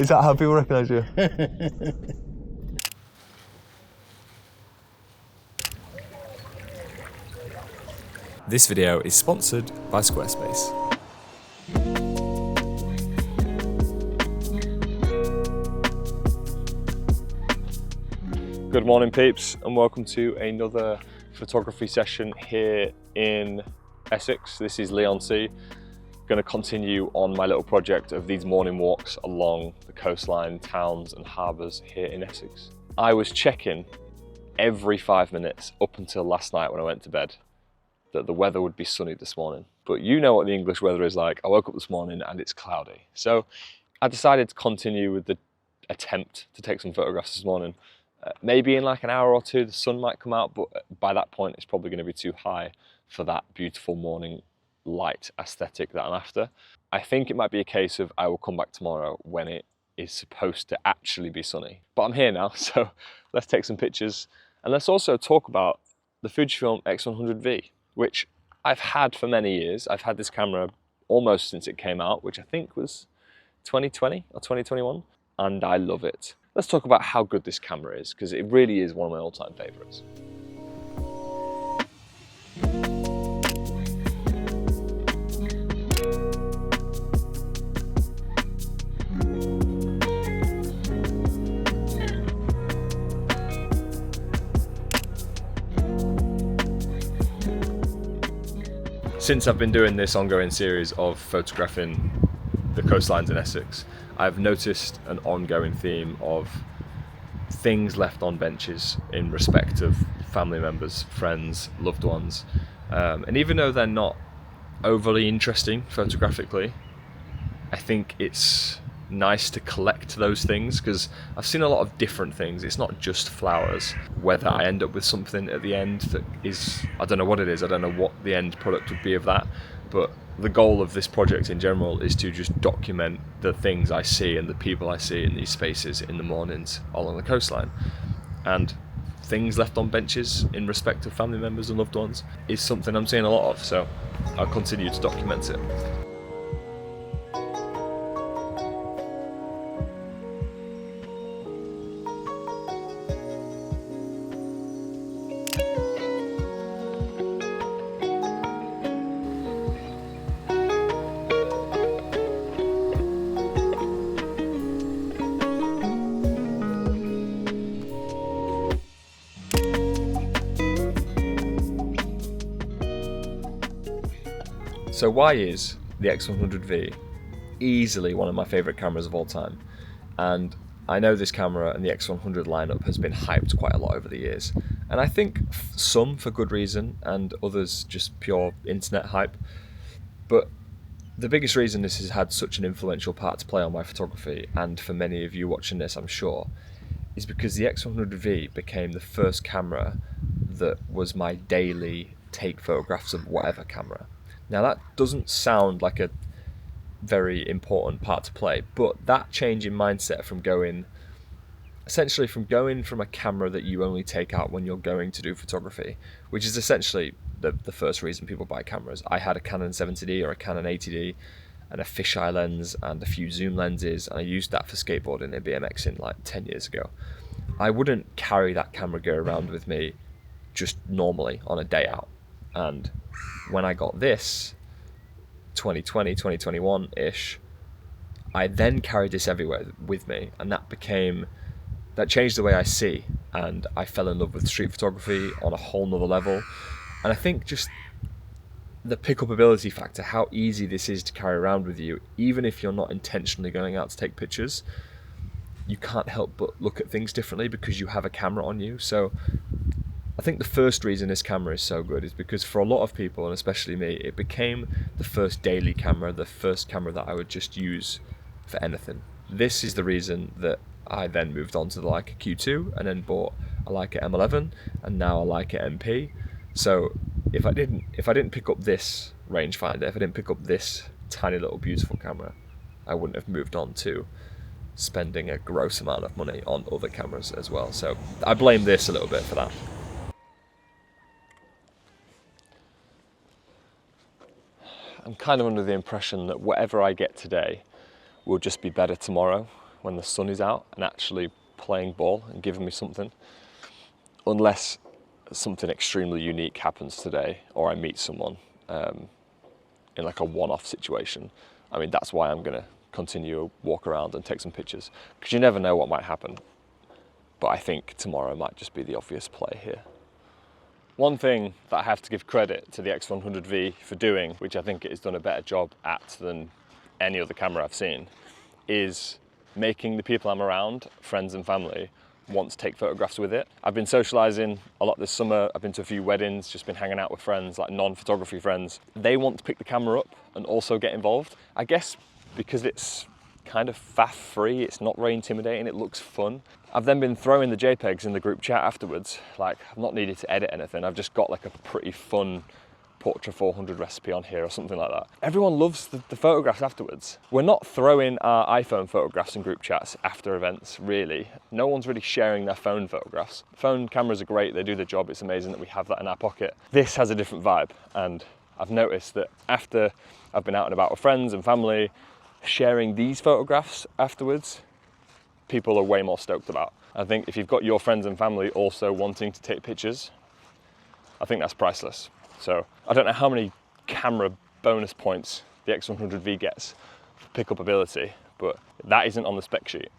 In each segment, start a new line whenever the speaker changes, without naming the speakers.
Is that how people recognise you? This video is sponsored by Squarespace. Good morning, peeps, and welcome to another photography session here in Essex. This is Leon C. Going to continue on my little project of these morning walks along the coastline, towns and harbours here in Essex. I was checking every 5 minutes up until last night when I went to bed that the weather would be sunny this morning. But you know what the English weather is like. I woke up this morning and it's cloudy. So I decided to continue with the attempt to take some photographs this morning. Maybe in like an hour or two the sun might come out, but by that point it's probably going to be too high for that beautiful morning light aesthetic that I'm after. I think it might be a case of I will come back tomorrow when it is supposed to actually be sunny. But I'm here now, so let's take some pictures and let's also talk about the Fujifilm X100V, which I've had for many years. I've had this camera almost since it came out, which I think was 2020 or 2021, and I love it. Let's talk about how good this camera is, because it really is one of my all-time favourites. Since I've been doing this ongoing series of photographing the coastlines in Essex, I've noticed an ongoing theme of things left on benches in respect of family members, friends, loved ones. And even though they're not overly interesting photographically, I think it's nice to collect those things because I've seen a lot of different things. It's not just flowers. Whether I end up with something at the end that is, I don't know what it is, I don't know what the end product would be of that, but the goal of this project in general is to just document the things I see and the people I see in these spaces in the mornings along the coastline. And things left on benches in respect of family members and loved ones is something I'm seeing a lot of, so I'll continue to document it. So why is the X100V easily one of my favourite cameras of all time? And I know this camera and the X100 lineup has been hyped quite a lot over the years. And I think some for good reason and others just pure internet hype. But the biggest reason this has had such an influential part to play on my photography, and for many of you watching this I'm sure, is because the X100V became the first camera that was my daily take photographs of whatever camera. Now that doesn't sound like a very important part to play, but that change in mindset from going from a camera that you only take out when you're going to do photography, which is essentially the first reason people buy cameras. I had a Canon 70D or a Canon 80D and a fisheye lens and a few zoom lenses, and I used that for skateboarding and BMXing like 10 years ago. I wouldn't carry that camera gear around with me just normally on a day out. And when I got this 2020, 2021-ish, I then carried this everywhere with me, and that changed the way I see, and I fell in love with street photography on a whole nother level. And I think just the pickup ability factor, how easy this is to carry around with you, even if you're not intentionally going out to take pictures, you can't help but look at things differently because you have a camera on you. So I think the first reason this camera is so good is because for a lot of people, and especially me, it became the first daily camera, the first camera that I would just use for anything. This is the reason that I then moved on to the Leica Q2 and then bought a Leica M11 and now a Leica MP. So if I didn't pick up this rangefinder, if I didn't pick up this tiny little beautiful camera, I wouldn't have moved on to spending a gross amount of money on other cameras as well. So I blame this a little bit for that. I'm kind of under the impression that whatever I get today will just be better tomorrow. when the sun is out and actually playing ball and giving me something, unless something extremely unique happens today or I meet someone in like a one-off situation. I mean, that's why I'm gonna continue to walk around and take some pictures, because you never know what might happen. But I think tomorrow might just be the obvious play here. One thing that I have to give credit to the X100V for doing, which I think it has done a better job at than any other camera I've seen, is making the people I'm around, friends and family, want to take photographs with it. I've been socializing a lot this summer. I've been to a few weddings, just been hanging out with friends, like non-photography friends. They want to pick the camera up and also get involved. I guess because it's kind of faff-free, it's not very intimidating, it looks fun. I've then been throwing the JPEGs in the group chat afterwards. Like, I've not needed to edit anything. I've just got like a pretty fun Portra 400 recipe on here or something like that. Everyone loves the photographs afterwards. We're not throwing our iPhone photographs in group chats after events, really. No one's really sharing their phone photographs. Phone cameras are great, they do the job. It's amazing that we have that in our pocket. This has a different vibe, and I've noticed that after I've been out and about with friends and family, sharing these photographs afterwards, people are way more stoked about. I think if you've got your friends and family also wanting to take pictures, I think that's priceless. So I don't know how many camera bonus points the X100V gets for pickup ability, but that isn't on the spec sheet.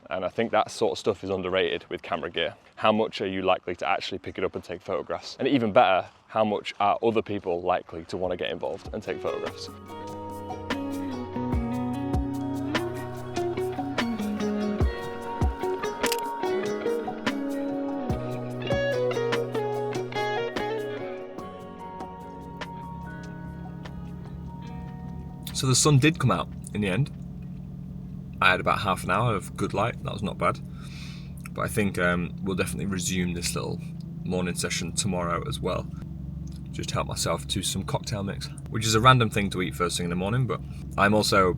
And I think that sort of stuff is underrated with camera gear. How much are you likely to actually pick it up and take photographs? And even better, how much are other people likely to want to get involved and take photographs?
So the sun did come out in the end. I had about half an hour of good light, that was not bad. But I think we'll definitely resume this little morning session tomorrow as well. Just help myself to some cocktail mix, which is a random thing to eat first thing in the morning, but I'm also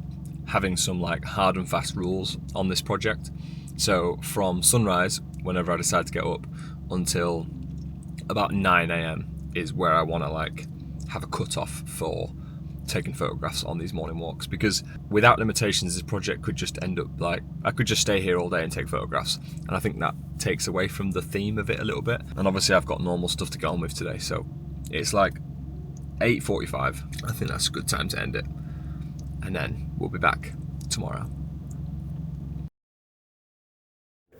having some like hard and fast rules on this project. So from sunrise, whenever I decide to get up, until about 9 AM is where I want to like have a cut-off for taking photographs on these morning walks, because without limitations this project could just end up like I could just stay here all day and take photographs, and I think that takes away from the theme of it a little bit. And obviously I've got normal stuff to get on with today, so it's like 8:45. I think that's a good time to end it, and then we'll be back tomorrow.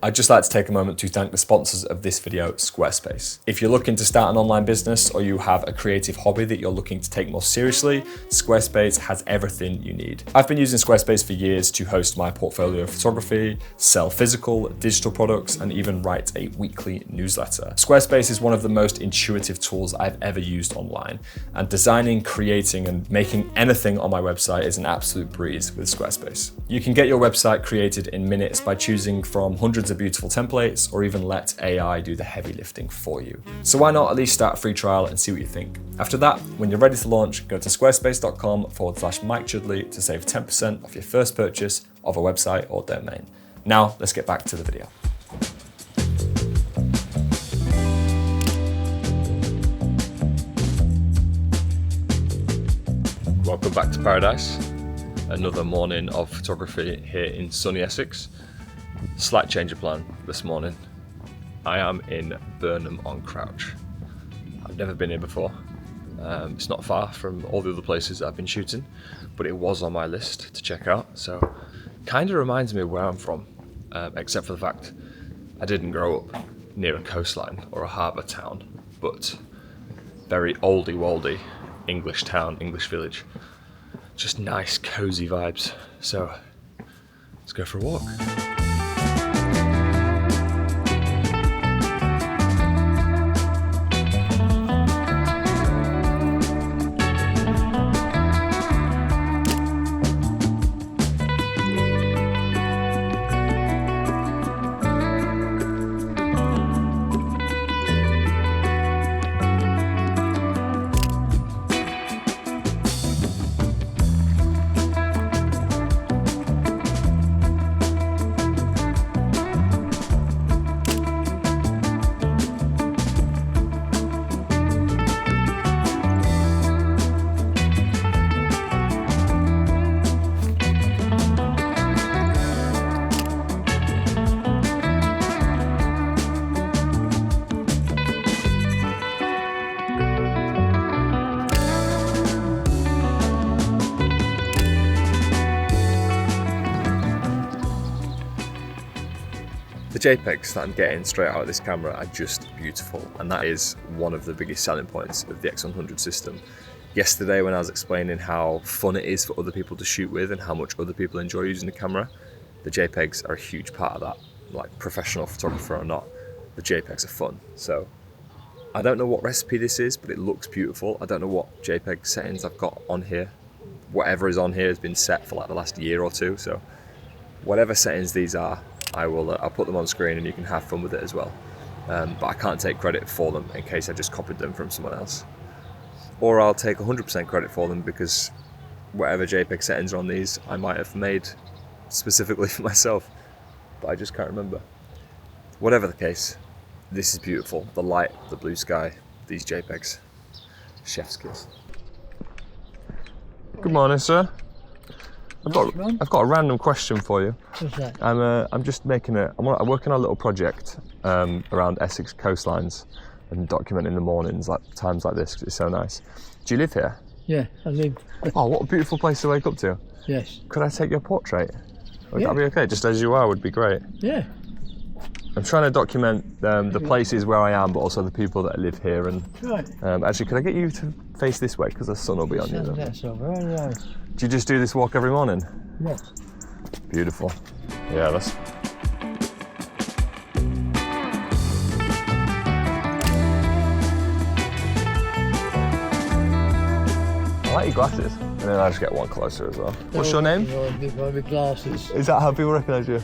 I'd just like to take a moment to thank the sponsors of this video, Squarespace. If you're looking to start an online business or you have a creative hobby that you're looking to take more seriously, Squarespace has everything you need. I've been using Squarespace for years to host my portfolio of photography, sell physical, digital products, and even write a weekly newsletter. Squarespace is one of the most intuitive tools I've ever used online, and designing, creating, and making anything on my website is an absolute breeze with Squarespace. You can get your website created in minutes by choosing from hundreds of beautiful templates, or even let AI do the heavy lifting for you. So why not at least start a free trial and see what you think? After that, when you're ready to launch, go to squarespace.com/Mike Chudley to save 10% off your first purchase of a website or domain. Now, let's get back to the video.
Welcome back to paradise. Another morning of photography here in sunny Essex. Slight change of plan this morning. I am in Burnham on Crouch. I've never been here before. It's not far from all the other places I've been shooting, but it was on my list to check out, so kind of reminds me of where I'm from, except for the fact I didn't grow up near a coastline or a harbour town, but very oldie-woldy English town, English village. Just nice, cozy vibes. So let's go for a walk. The JPEGs that I'm getting straight out of this camera are just beautiful, and that is one of the biggest selling points of the X100 system. Yesterday when I was explaining how fun it is for other people to shoot with and how much other people enjoy using the camera, the JPEGs are a huge part of that. Like, professional photographer or not, the JPEGs are fun. So I don't know what recipe this is, but it looks beautiful. I don't know what JPEG settings I've got on here. Whatever is on here has been set for like the last year or two, so whatever settings these are, I'll put them on screen and you can have fun with it as well. But I can't take credit for them in case I just copied them from someone else. Or I'll take 100% credit for them because whatever JPEG settings are on these, I might have made specifically for myself, but I just can't remember. Whatever the case, this is beautiful. The light, the blue sky, these JPEGs. Chef's kiss. Good morning, sir. I've got a random question for you.
What's that?
I'm just making I'm working on a little project around Essex coastlines and documenting the mornings, like times like this, because it's so nice. Do you live here?
Yeah, I live.
Oh, what a beautiful place to wake up to.
Yes.
Could I take your portrait? Would
Yeah.
that be okay? Just as you are would be great.
Yeah.
I'm trying to document the places where I am, but also the people that live here. And
Right.
actually, could I get you to face this way because the sun will be on you? Then.
That's all right. Yeah.
Do you just do this walk every morning?
Yeah.
Beautiful. Yeah, that's. I like your glasses. And then I just get one closer as well. What's your name?
My glasses.
Is that how people recognise you?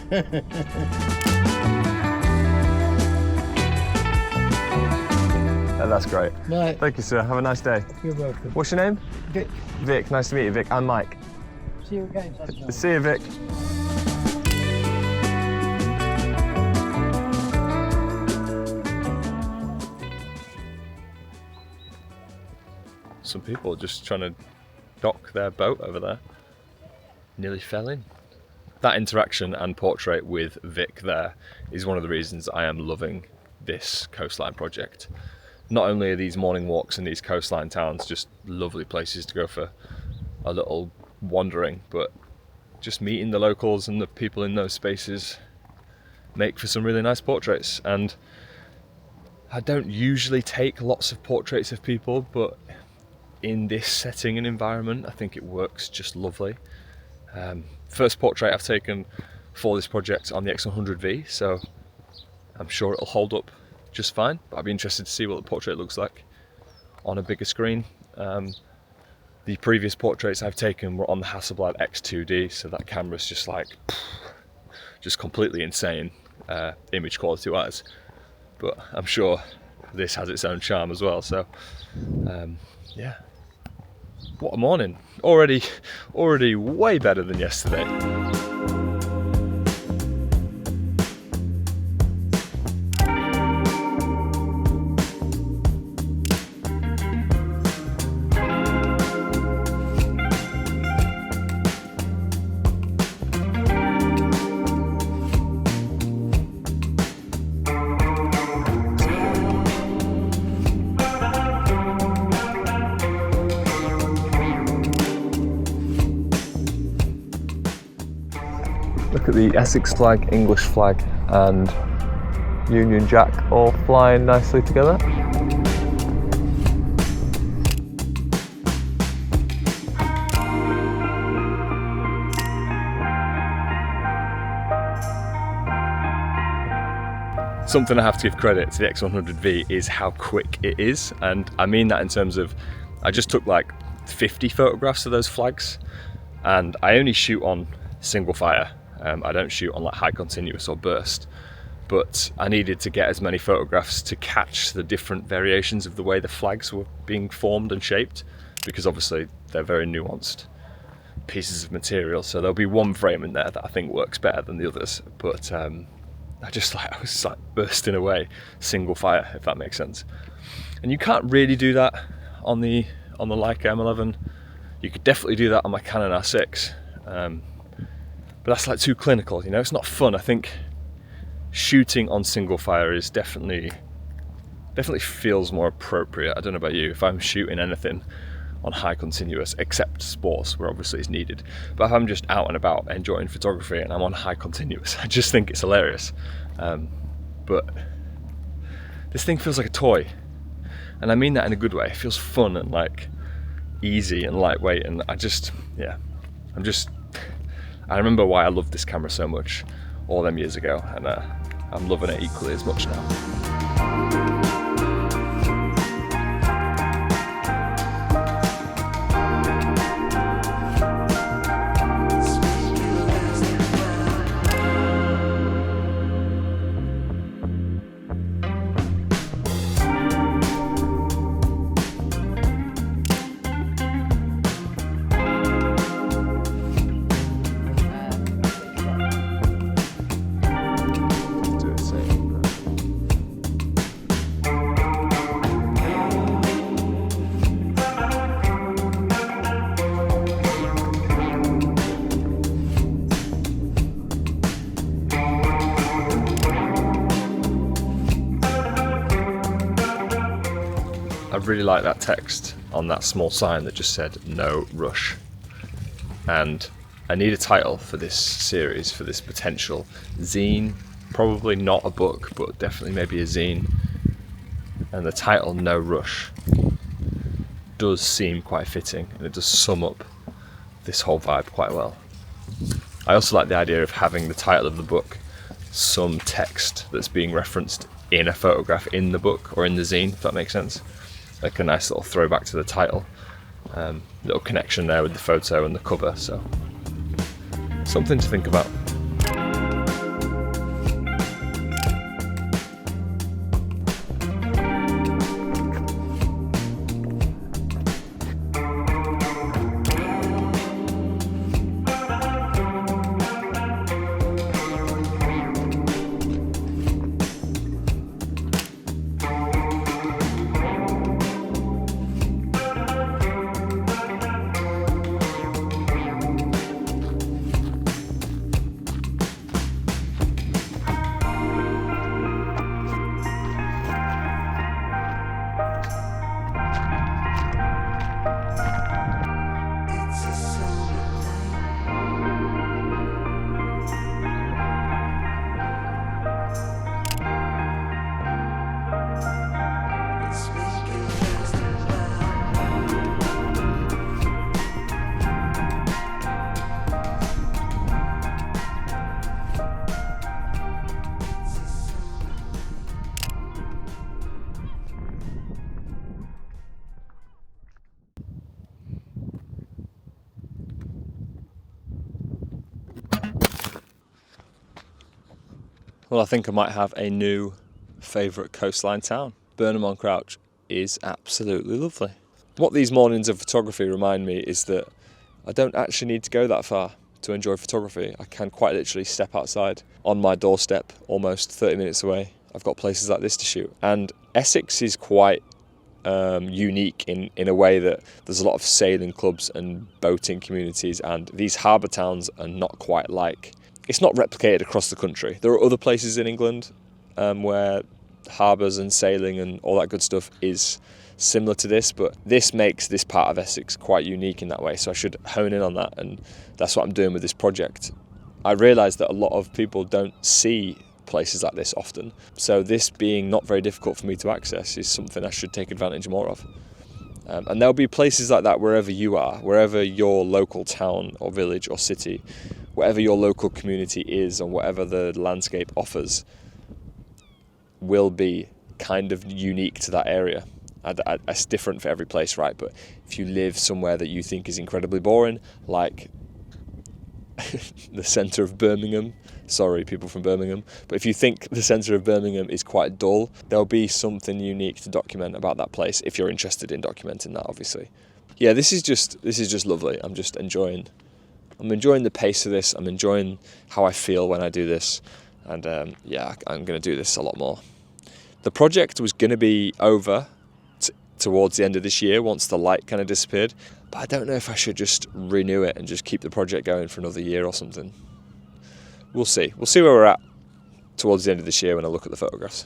That's great.
Right.
Thank you, sir. Have a nice day.
You're welcome.
What's your name?
Vic,
Vic. Nice to meet you, Vic. I'm Mike.
see you again sometime.
See you, Vic. Some people are just trying to dock their boat over there. Nearly fell in. That interaction and portrait with Vic there is one of the reasons I am loving this coastline project. Not only are these morning walks in these coastline towns just lovely places to go for a little wandering, but just meeting the locals and the people in those spaces make for some really nice portraits. And I don't usually take lots of portraits of people, but in this setting and environment, I think it works just lovely. First portrait I've taken for this project on the X100V, so I'm sure it'll hold up just fine, but I'd be interested to see what the portrait looks like on a bigger screen. The previous portraits I've taken were on the Hasselblad X2D, so that camera's just like, just completely insane image quality wise, but I'm sure this has its own charm as well. So yeah, what a morning. Already way better than yesterday. Look at the Essex flag, English flag and Union Jack all flying nicely together. Something I have to give credit to the X100V is how quick it is, and I mean that in terms of I just took like 50 photographs of those flags, and I only shoot on single fire. I don't shoot on like high continuous or burst, but I needed to get as many photographs to catch the different variations of the way the flags were being formed and shaped, because obviously they're very nuanced pieces of material, so there'll be one frame in there that I think works better than the others, but I was like bursting away single fire, if that makes sense. And you can't really do that on the Leica M11. You could definitely do that on my Canon R6, but that's like too clinical, you know, it's not fun. I think shooting on single fire is definitely feels more appropriate. I don't know about you, if I'm shooting anything on high continuous, except sports where obviously it's needed. But if I'm just out and about enjoying photography and I'm on high continuous, I just think it's hilarious. But this thing feels like a toy, and I mean that in a good way. It feels fun and like easy and lightweight, and I remember why I loved this camera so much all them years ago, and I'm loving it equally as much now. I really like that text on that small sign that just said "No rush," and I need a title for this series, for this potential zine. Probably not a book, but definitely maybe a zine. And the title "No Rush" does seem quite fitting, and it does sum up this whole vibe quite well. I also like the idea of having the title of the book some text that's being referenced in a photograph in the book or in the zine, if that makes sense. Like a nice little throwback to the title, little connection there with the photo and the cover, so something to think about. Well, I think I might have a new favourite coastline town. Burnham on Crouch is absolutely lovely. What these mornings of photography remind me is that I don't actually need to go that far to enjoy photography. I can quite literally step outside on my doorstep, almost 30 minutes away. I've got places like this to shoot. And Essex is quite unique in a way that there's a lot of sailing clubs and boating communities, and these harbour towns are not quite like... It's not replicated across the country. There are other places in England where harbours and sailing and all that good stuff is similar to this, but this makes this part of Essex quite unique in that way, so I should hone in on that, and that's what I'm doing with this project. I realise that a lot of people don't see places like this often, so this being not very difficult for me to access is something I should take advantage more of. And there'll be places like that wherever you are, wherever your local town or village or city, whatever your local community is and whatever the landscape offers will be kind of unique to that area. It's different for every place, right? But if you live somewhere that you think is incredibly boring, like the centre of Birmingham, sorry people from Birmingham, but if you think the centre of Birmingham is quite dull, there'll be something unique to document about that place if you're interested in documenting that, obviously. Yeah, this is just lovely. I'm enjoying the pace of this. I'm enjoying how I feel when I do this, and yeah, I'm going to do this a lot more. The project was going to be over towards the end of this year once the light kind of disappeared, but I don't know if I should just renew it and just keep the project going for another year or something. We'll see. We'll see where we're at towards the end of this year when I look at the photographs.